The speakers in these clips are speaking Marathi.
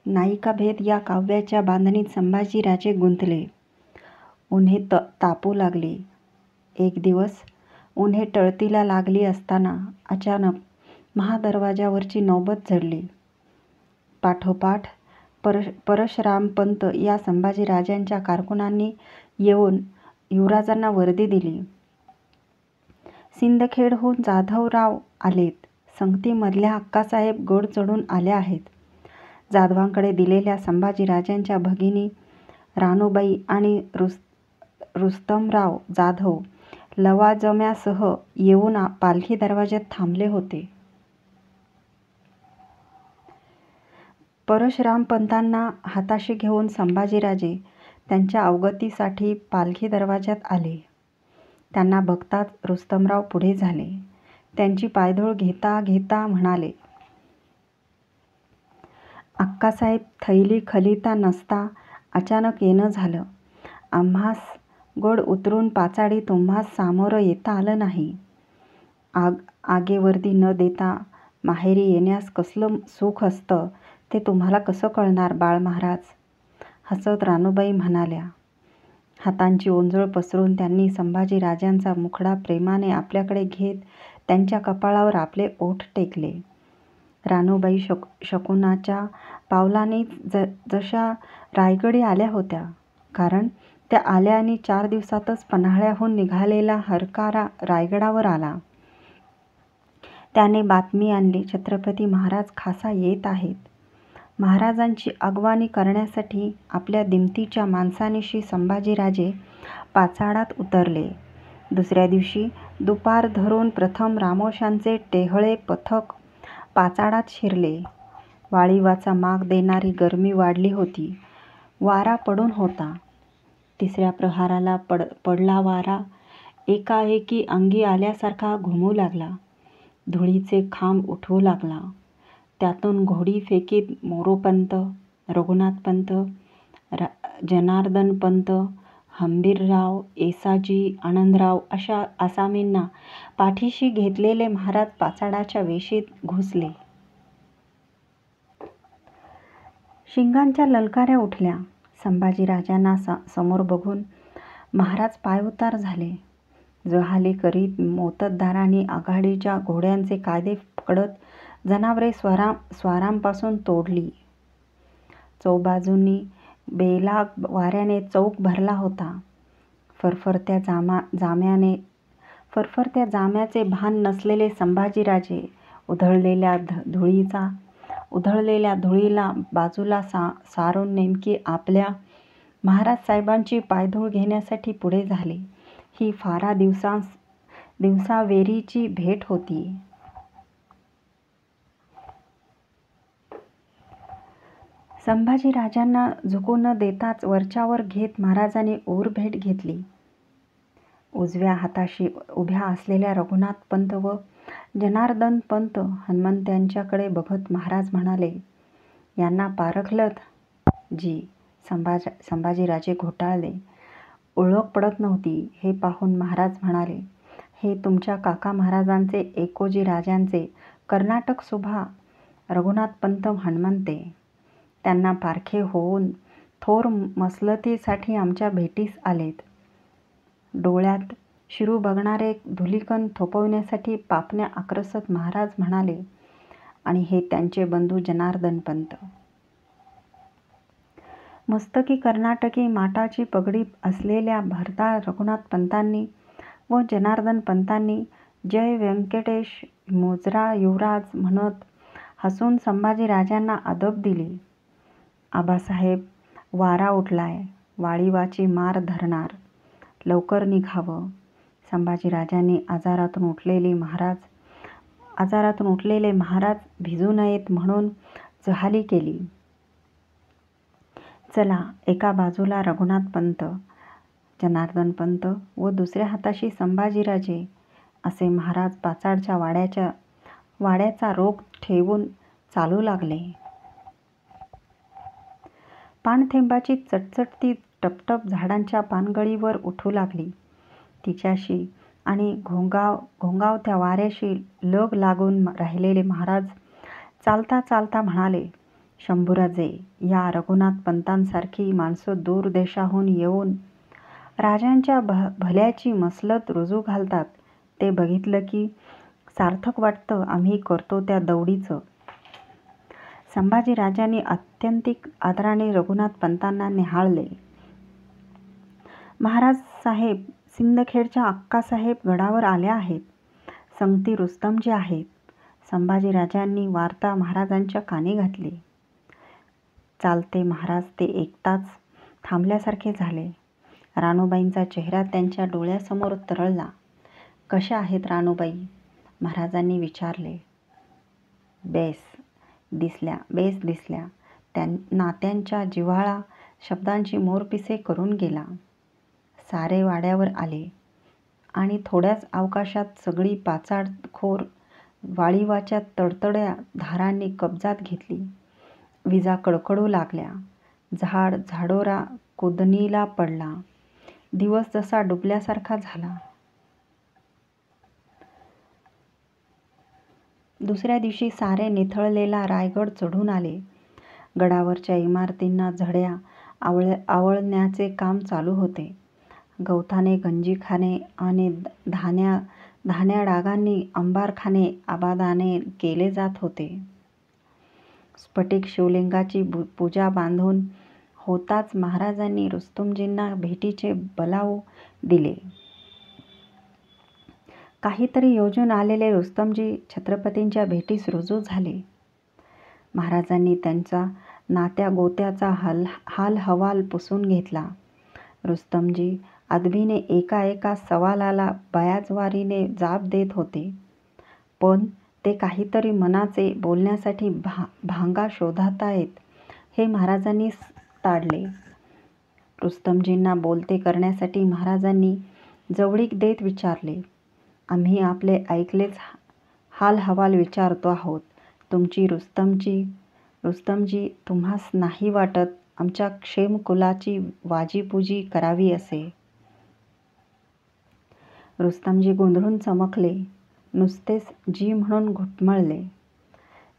नायिकाभेद या काव्याच्या बांधणीत संभाजीराजे गुंतले. उन्हे तापू लागली. एक दिवस उन्हे टळतीला लागली असताना अचानक महादरवाजावरची नौबत झडली. पाठोपाठ परशुरामपंत या संभाजीराजांच्या कारकुनांनी येऊन युवराजांना वर्दी दिली. सिंदखेडहून जाधवराव आलेत. संगतीमधल्या अक्कासाहेब गड चढून आल्या आहेत. जाधवांकडे दिलेल्या संभाजीराजांच्या भगिनी रानूबाई आणि रुस्तमराव जाधव लवाजम्यासह येऊन पालखी दरवाज्यात थांबले होते. परशुरामपंतांना हाताशी घेऊन संभाजीराजे त्यांच्या अवगतीसाठी पालखी दरवाज्यात आले. त्यांना बघताच रुस्तमराव पुढे झाले. त्यांची पायधूळ घेता घेता म्हणाले, अक्कासाहेब, थैली खलिता नसता अचानक येणं झालं. आम्हास गड उतरून पाचाडी तुम्हास सामोरं येता आलं नाही. आगेवर्दी न देता माहेरी येण्यास कसलं सुख असतं ते तुम्हाला कसं कळणार बाळ महाराज, हसत रानूबाई म्हणाल्या. हातांची ओंजळ पसरून त्यांनी संभाजीराजांचा मुखडा प्रेमाने आपल्याकडे घेत त्यांच्या कपाळावर आपले ओठ टेकले. रानूबाई शकुनाच्या पावलांनी जशा रायगडी आल्या होत्या, कारण त्या आल्या आणि 4 दिवसातच पन्हाळ्याहून निघालेला हरकारा रायगडावर आला. त्याने बातमी आणली, छत्रपती महाराज खासा येत आहेत. महाराजांची अगवानी करण्यासाठी आपल्या दिमतीच्या माणसांनीशी संभाजीराजे पाचाडात उतरले. दुसऱ्या दिवशी दुपार धरून प्रथम रामोशांचे टेहळे पथक पाचाडात शिरले. वाळीवाचा माग देणारी गरमी वाढली होती. वारा पडून होता. तिसऱ्या प्रहाराला पडला वारा एकाएकी अंगी आल्यासारखा घुमू लागला. धुळीचे खांब उठवू लागला. त्यातून घोडी फेकीत मोरोपंत, रघुनाथपंत, जनार्दनपंत, हंबीरराव, येसाजी, आनंदराव अशा आसामींना पाठीशी घेतलेले महाराज पाचाडाच्या वेशीत घुसले. शिंगांच्या ललकाऱ्या उठल्या. संभाजीराजांना समोर बघून महाराज पायउतार झाले. जहाली करीत मोत्तद्दारांनी आघाडीच्या घोड्यांचे कायदे पकडत जनावरे स्वारांपासून तोडली. चौबाजूंनी बेलाग वाऱ्याने चौक भरला होता. फरफरत्या जाम्याचे भान नसलेले संभाजीराजे उधळलेल्या धुळीला बाजूला सारून नेमकी आपल्या महाराज साहेबांची पायधूळ घेण्यासाठी पुढे झाले. ही फारा दिवसावेरीची भेट होती. संभाजीराजांना झुकू न देताच वरच्यावर घेत महाराजांनी ओरभेट घेतली. उजव्या हाताशी उभ्या असलेल्या रघुनाथपंत व जनार्दनपंत हनुमंतांच्याकडे बघत महाराज म्हणाले, यांना पारखलत? जी. संभाजीराजे घोटाळले. ओळख पडत नव्हती. हे पाहून महाराज म्हणाले, हे तुमच्या काका महाराजांचे एकोजी राजांचे कर्नाटक सुभा रघुनाथपंत हणमंते. त्यांना पारखे होऊन थोर मसलतीसाठी आमच्या भेटीस आलेत. डोळ्यात शिरू बघणारे धुलिकण थोपविण्यासाठी पापण्या आक्रसत महाराज म्हणाले, आणि हे त्यांचे बंधू जनार्दनपंत. मस्तकी कर्नाटकी माटाची पगडी असलेल्या भरताळ रघुनाथपंतांनी व जनार्दनपंतांनी जय व्यंकटेश मुजरा युवराज म्हणत हसून संभाजीराजांना अदब दिली. आबासाहेब, वारा उठलाय. वाळीवाची मार धरणार. लवकर निघावं. संभाजीराजांनी आजारातून उठलेले महाराज भिजू नयेत म्हणून जहाली केली. चला. एका बाजूला रघुनाथपंत, जनार्दनपंत व दुसऱ्या हाताशी संभाजीराजे असे महाराज पाचाडच्या वाड्याचा रोख ठेवून चालू लागले. पाणथेंबाची चटचटती टपटप झाडांच्या पानगळीवर उठू लागली. तिच्याशी आणि घोंगावत्या वाऱ्याशी लग लागून राहिलेले महाराज चालता चालता म्हणाले, शंभूराजे, या रघुनाथ पंतांसारखी माणसं दूर देशाहून येऊन राजांच्या भल्याची मसलत रुजू घालतात ते बघितलं की सार्थक वाटतं आम्ही करतो त्या दौडीचं. संभाजीराजांनी अत्यंतिक आदराने रघुनाथ पंतांना निहाळले. महाराज साहेब, सिंदखेडच्या अक्कासाहेब गडावर आल्या आहेत. संगती रुस्तमजी आहेत. संभाजीराजांनी वार्ता महाराजांच्या कानी घातली. चालते महाराज ते ऐकताच थांबल्यासारखे झाले. राणूबाईंचा चेहरा त्यांच्या डोळ्यासमोर तरळला. कशा आहेत राणूबाई? महाराजांनी विचारले. बेस दिसल्या. नात्यांच्या जिव्हाळा शब्दांची मोरपिसे करून गेला. सारे वाड्यावर आले आणि थोड्याच अवकाशात सगळी पाचाडखोर वाळीवाच्या तडतड्या धारांनी कब्जात घेतली. विजा कडकडू लागल्या. झाडोरा कुदनीला पडला. दिवस जसा डुबल्यासारखा झाला. दुसऱ्या दिवशी सारे निथळलेला रायगड चढून आले. गडावरच्या इमारतींना झड्या आवळण्याचे काम चालू होते. गवताने गंजीखाने आणि धान्या डागांनी अंबारखाने आबादाने केले जात होते. स्फटिक शिवलिंगाची पूजा बांधून होताच महाराजांनी रुस्तमजींना भेटीचे बलाव दिले. काहीतरी योजून आलेले रुस्तमजी छत्रपतींच्या भेटीस रुजू झाले. महाराजांनी त्यांचा नात्या गोत्याचा हाल हवाल पुसून घेतला. रुस्तमजी अदबीने एका सवालाला बयाजवारीने जाब देत होते, पण ते काहीतरी मनाचे बोलण्यासाठी भांगा शोधतायत हे महाराजांनी ताडले. रुस्तमजींना बोलते करण्यासाठी महाराजांनी जवळीक देत विचारले, आम्ही आपले ऐकलेच हाल हवाल विचारतो आहोत. तुमची रुस्तमजी, तुम्हास नाही वाटत आमच्या क्षेमकुलाची वाजीपुजी करावी असे? रुस्तमजी गोंधळून चमकले. नुसतेच जी म्हणून घुटमळले.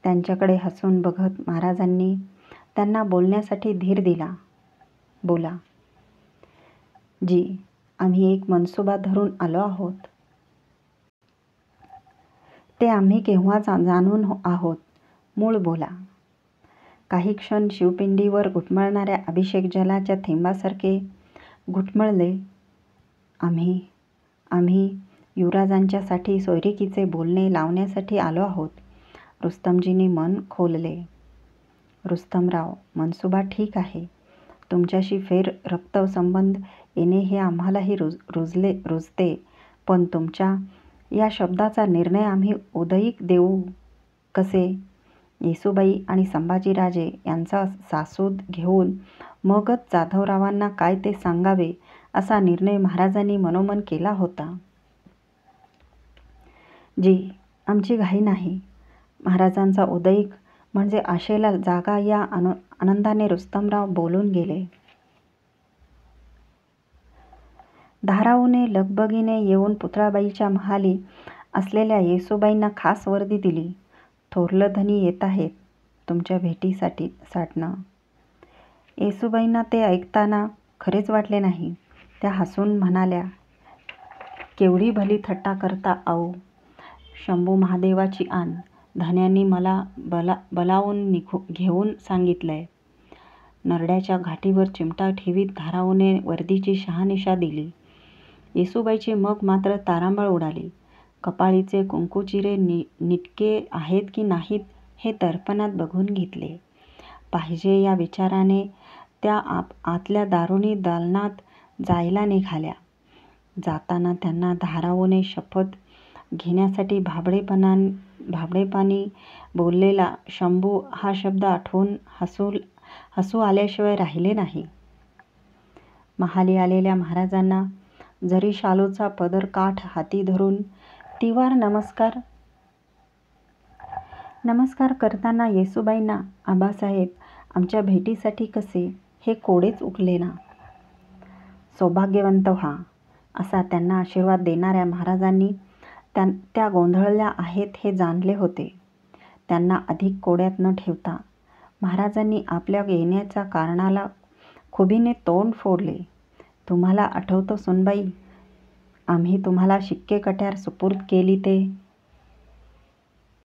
त्यांच्याकडे हसून बघत महाराजांनी त्यांना बोलण्यासाठी धीर दिला. बोला. जी, आम्ही एक मनसुबा धरून आलो आहोत. ते आम्ही केव्हा जाणून आहोत. मूळ बोला. काही क्षण शिवपिंडीवर घुटमळणाऱ्या अभिषेक जलाच्या थेंबासारखे घुटमळले. आम्ही युवराजांच्यासाठी सोयरिकीचे बोलणे लावण्यासाठी आलो आहोत. रुस्तमजींनी मन खोलले. रुस्तमराव, मनसुबा ठीक आहे. तुमच्याशी फेर रक्तसंबंध येणे हे आम्हालाही रुजते, पण तुमच्या या शब्दाचा निर्णय आम्ही उदयीक देऊ कसे? येसूबाई आणि संभाजीराजे यांचा सासूद घेऊन मगच जाधवरावांना काय ते सांगावे असा निर्णय महाराजांनी मनोमन केला होता. जी, आमची घाई नाही. महाराजांचा उदयीक म्हणजे आशेला जागा या आनंदाने रुस्तमराव बोलून गेले. धाराऊने लगबगीने येऊन पुतळाबाईच्या महाली असलेल्या येसूबाईंना खास वर्दी दिली. थोरलं धनी येत आहेत तुमच्या भेटीसाठनं. येसूबाईंना ते ऐकताना खरेच वाटले नाही. त्या हसून म्हणाल्या, केवढी भली थट्टा करता आऊ. शंभू महादेवाची आण. धन्यांनी मला बलावून घेऊन सांगितलंय. नरड्याच्या घाटीवर चिमटा ठेवीत धाराऊने वर्दीची शहानिशा दिली. येसूबाईची मग मात्र तारांबळ उडाली. कपाळीचे कुंकूचिरे नीटके आहेत की नाहीत हे दर्पणात बघून घेतले पाहिजे या विचाराने त्या आतल्या दारुणी दालनात जायला निघाल्या. जाताना त्यांना धाराऊने शपथ घेण्यासाठी भाबडेपणी बोललेला शंभू हा शब्द आठवून हसू आल्याशिवाय राहिले नाही. महाली आलेल्या महाराजांना जरी शालूचा पदर काठ हाती धरून तिवार नमस्कार करताना येसूबाईंना आबासाहेब आमच्या भेटीसाठी कसे हे कोडेच उकलेना. सौभाग्यवंत व्हा असा त्यांना आशीर्वाद देणाऱ्या महाराजांनी त्या गोंधळल्या आहेत हे जाणले होते. त्यांना अधिक कोड्यात न ठेवता महाराजांनी आपल्या येण्याच्या कारणाला खुबीने तोंड फोडले. तुम्हाला आठवतं सुनबाई, आम्ही तुम्हाला शिक्के कट्यार सुपूर्द केली ते?